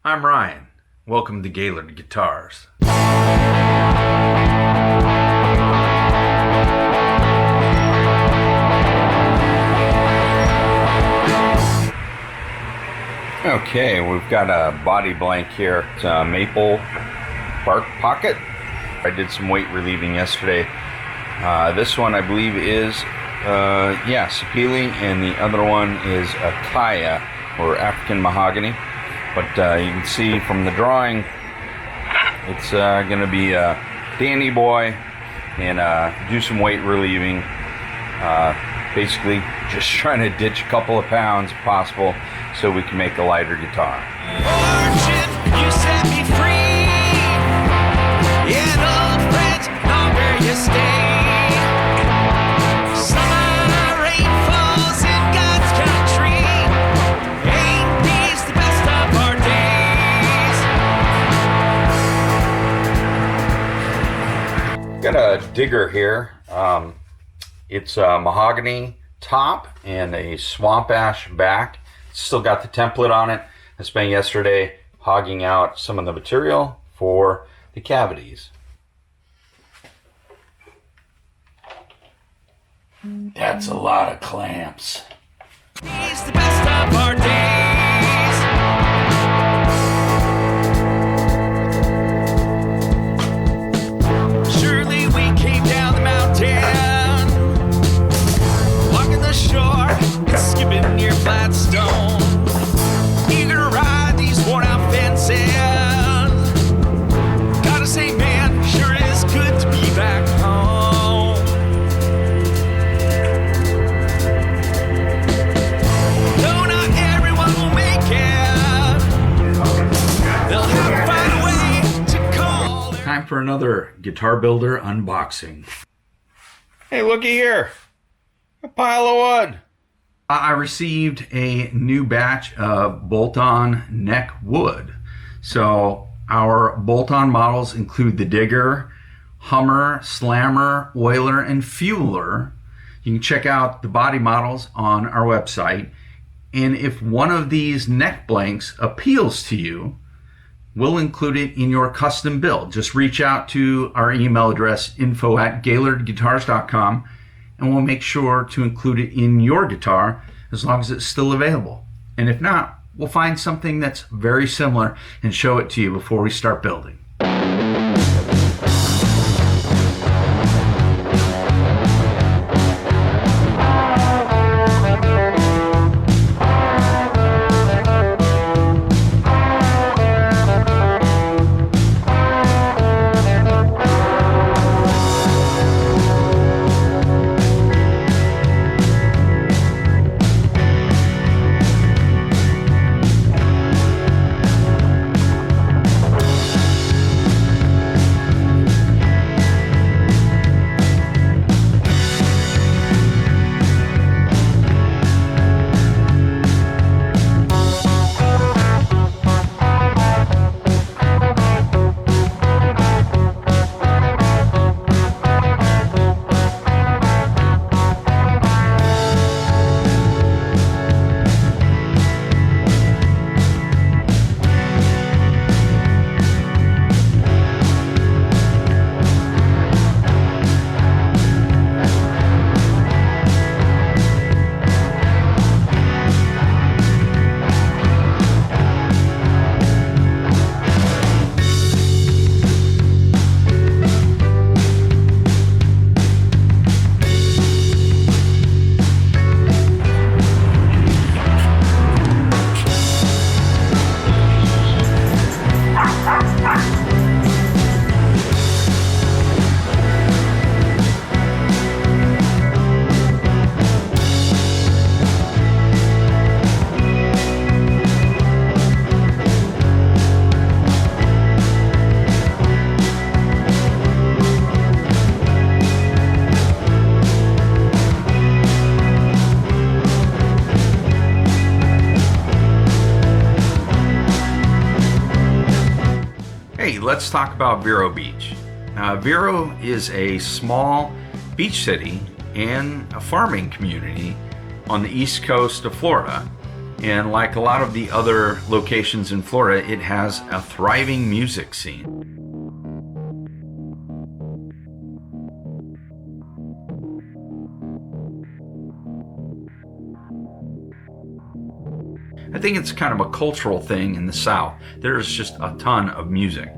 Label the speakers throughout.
Speaker 1: I'm Ryan. Welcome to Gaylord Guitars. Okay, we've got a body blank here. It's a maple bark pocket. I did some weight relieving yesterday. This one I believe is sapele, and the other one is Acacia, or African mahogany. But you can see from the drawing, it's going to be a dandy boy and do some weight relieving. Basically, just trying to ditch a couple of pounds if possible so we can make a lighter guitar.
Speaker 2: Origin, you set me free. Yeah, old friends know where you stay. Summer rain falls in God's country. Ain't these the best of our days?
Speaker 1: Got a digger here. It's a mahogany top and a swamp ash back. Still got the template on it. I spent yesterday hogging out some of the material for the cavities. That's a lot of clamps.
Speaker 2: These the best of our days. Surely we came down the mountain, walking the shore and skipping near Flatstone, eager to ride these worn out fences. Gotta say, man, sure is good to be back home. No, not everyone will make it. They'll have to find a way to call their...
Speaker 1: Time for another Guitar Builder unboxing. Hey, looky here. A pile of wood. I received a new batch of bolt-on neck wood. So our bolt-on models include the Digger, Hummer, Slammer, Oiler, and Fueler. You can check out the body models on our website. And if one of these neck blanks appeals to you, we'll include it in your custom build. Just reach out to our email address, info@gaylordguitars.com, and we'll make sure to include it in your guitar as long as it's still available. And if not, we'll find something that's very similar and show it to you before we start building. Hey, let's talk about Vero Beach. Vero is a small beach city and a farming community on the east coast of Florida. And like a lot of the other locations in Florida, it has a thriving music scene. I think it's kind of a cultural thing in the South. There's just a ton of music.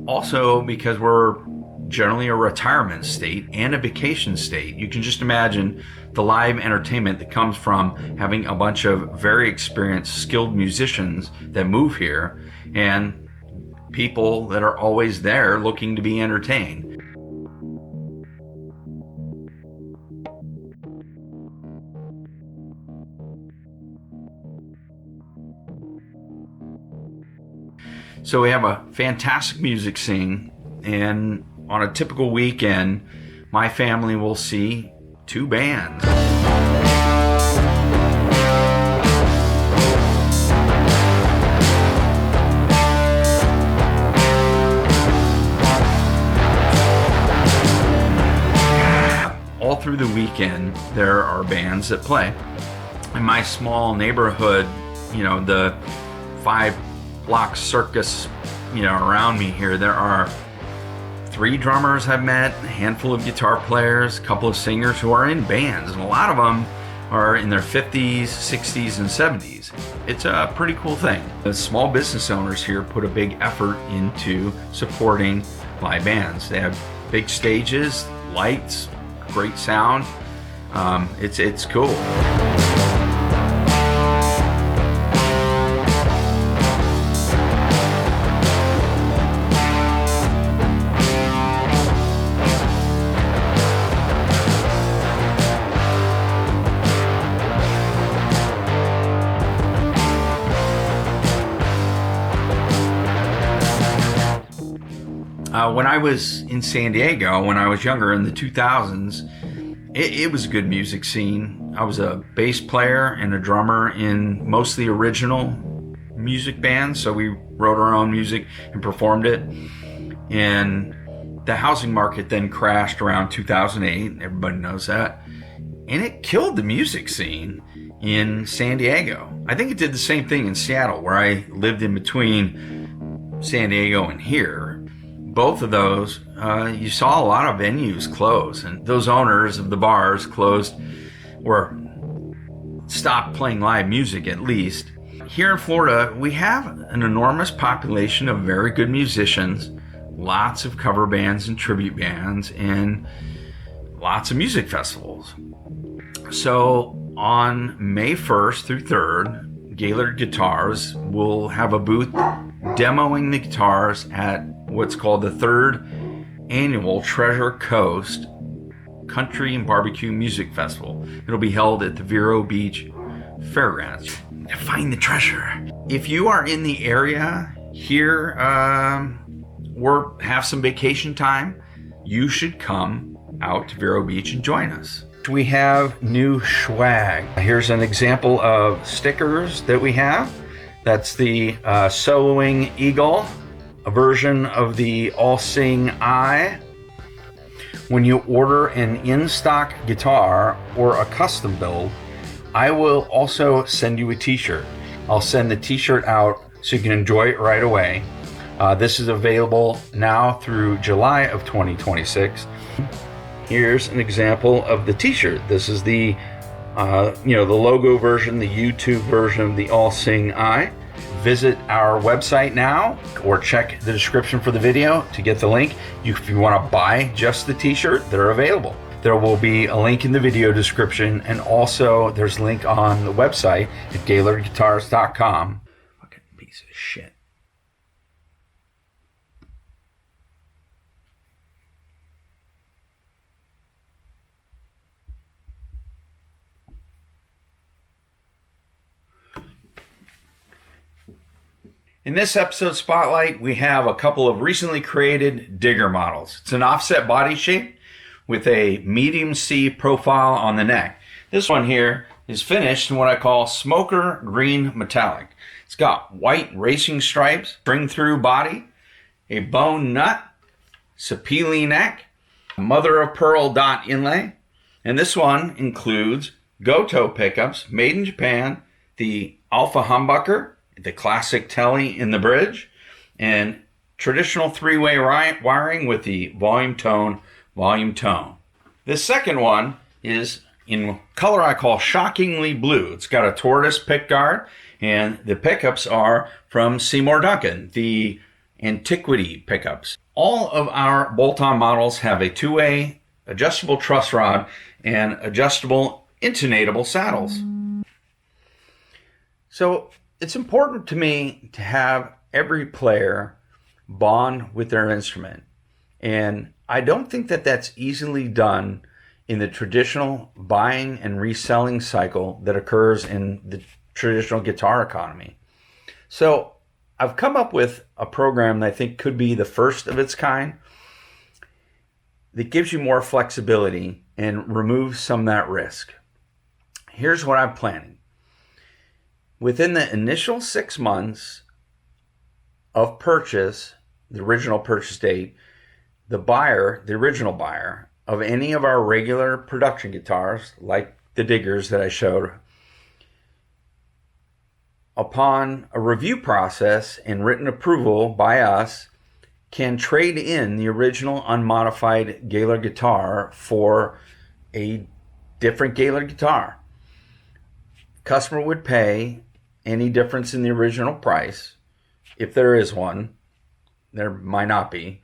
Speaker 1: Also, because we're generally a retirement state and a vacation state, you can just imagine the live entertainment that comes from having a bunch of very experienced, skilled musicians that move here and people that are always there looking to be entertained. So we have a fantastic music scene, and on a typical weekend, my family will see 2 bands. All through the weekend, there are bands that play. In my small neighborhood, you know, the 5-block circus, you know, around me here, there are 3 drummers I've met, a handful of guitar players, a couple of singers who are in bands, and a lot of them are in their 50s, 60s, and 70s. It's a pretty cool thing. The small business owners here put a big effort into supporting live bands. They have big stages, lights, great sound. It's cool. When I was in San Diego, when I was younger in the 2000s, it was a good music scene. I was a bass player and a drummer in mostly original music bands, so we wrote our own music and performed it. And the housing market then crashed around 2008, everybody knows that, and it killed the music scene in San Diego. I think it did the same thing in Seattle, where I lived in between San Diego and here. Both of those, you saw a lot of venues close, and those owners of the bars closed or stopped playing live music, at least. Here in Florida, we have an enormous population of very good musicians, lots of cover bands and tribute bands, and lots of music festivals. So on May 1st through 3rd, Gaylord Guitars will have a booth demoing the guitars at what's called the 3rd Annual Treasure Coast Country and Barbecue Music Festival. It'll be held at the Vero Beach Fairgrounds. Find the treasure. If you are in the area here or have some vacation time, you should come out to Vero Beach and join us. We have new swag. Here's an example of stickers that we have. That's the soloing eagle, a version of the all-seeing eye. When you order an in-stock guitar or a custom build, I will also send you a t-shirt. I'll send the t-shirt out so you can enjoy it right away. This is available now through July of 2026. Here's an example of the t-shirt. This is the the logo version, the YouTube version of the all-seeing eye. Visit our website now or check the description for the video to get the link. If you want to buy just the t-shirt, they're available. There will be a link in the video description, and also there's a link on the website at GaylordGuitars.com. Fucking piece of shit. In this episode spotlight, we have a couple of recently created digger models. It's an offset body shape with a medium C profile on the neck. This one here is finished in what I call smoker green metallic. It's got white racing stripes, spring through body, a bone nut, sapele neck, mother of pearl dot inlay, and this one includes Goto pickups made in Japan, the Alpha humbucker, the classic telly in the bridge, and traditional three-way wiring with the volume tone. This second one is in color I call shockingly blue. It's got a tortoise pickguard, and the pickups are from Seymour Duncan, the Antiquity pickups. All of our bolt-on models have a two-way adjustable truss rod and adjustable intonatable saddles. So it's important to me to have every player bond with their instrument. And I don't think that that's easily done in the traditional buying and reselling cycle that occurs in the traditional guitar economy. So I've come up with a program that I think could be the first of its kind that gives you more flexibility and removes some of that risk. Here's what I'm planning. Within the initial 6 months of purchase, the original purchase date, the original buyer of any of our regular production guitars, like the Diggers that I showed, upon a review process and written approval by us, can trade in the original unmodified Gaylord guitar for a different Gaylord guitar. Customer would pay any difference in the original price, if there is one. There might not be.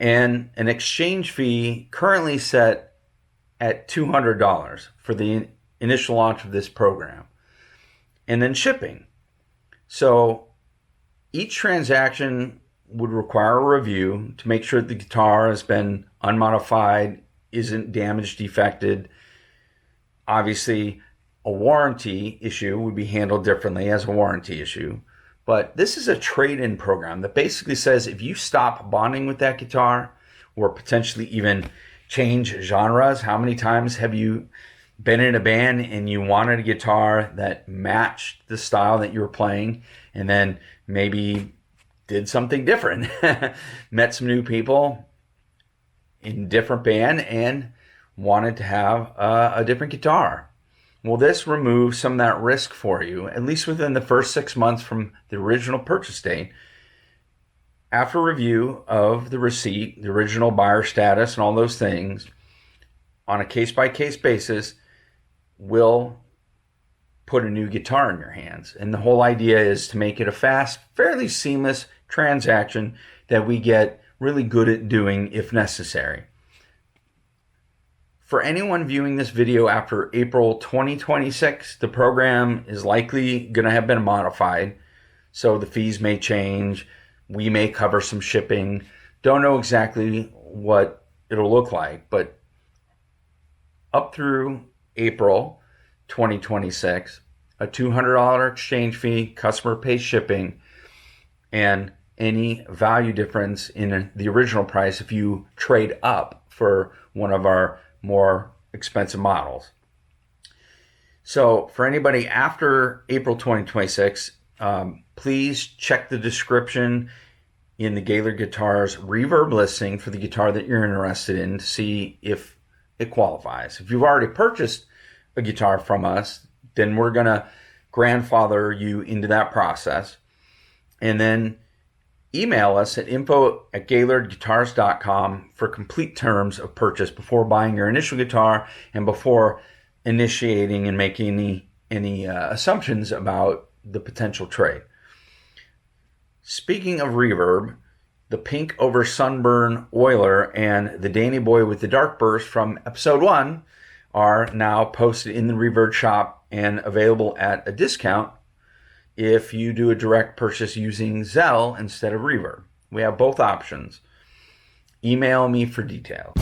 Speaker 1: And an exchange fee currently set at $200 for the initial launch of this program. And then shipping. So each transaction would require a review to make sure the guitar has been unmodified, isn't damaged, defected. Obviously, a warranty issue would be handled differently as a warranty issue. But this is a trade-in program that basically says if you stop bonding with that guitar or potentially even change genres, how many times have you been in a band and you wanted a guitar that matched the style that you were playing and then maybe did something different, met some new people in different band and wanted to have a different guitar? Well, this removes some of that risk for you, at least within the first 6 months from the original purchase date. After review of the receipt, the original buyer status, and all those things, on a case-by-case basis, we'll put a new guitar in your hands. And the whole idea is to make it a fast, fairly seamless transaction that we get really good at doing if necessary. For anyone viewing this video after April 2026, the program is likely going to have been modified. So the fees may change. We may cover some shipping. Don't know exactly what it'll look like, but up through April 2026, a $200 exchange fee, customer pays shipping, and any value difference in the original price if you trade up for one of our more expensive models. So for anybody after April 2026, please check the description in the Gaylord Guitars reverb listing for the guitar that you're interested in to see if it qualifies. If you've already purchased a guitar from us, then we're going to grandfather you into that process. And then email us at info@gaylordguitars.com for complete terms of purchase before buying your initial guitar and before initiating and making any assumptions about the potential trade. Speaking of reverb, the Pink Over Sunburn Oiler and the Danny Boy with the Dark Burst from episode 1 are now posted in the Reverb shop and available at a discount if you do a direct purchase using Zelle instead of Reverb. We have both options. Email me for details.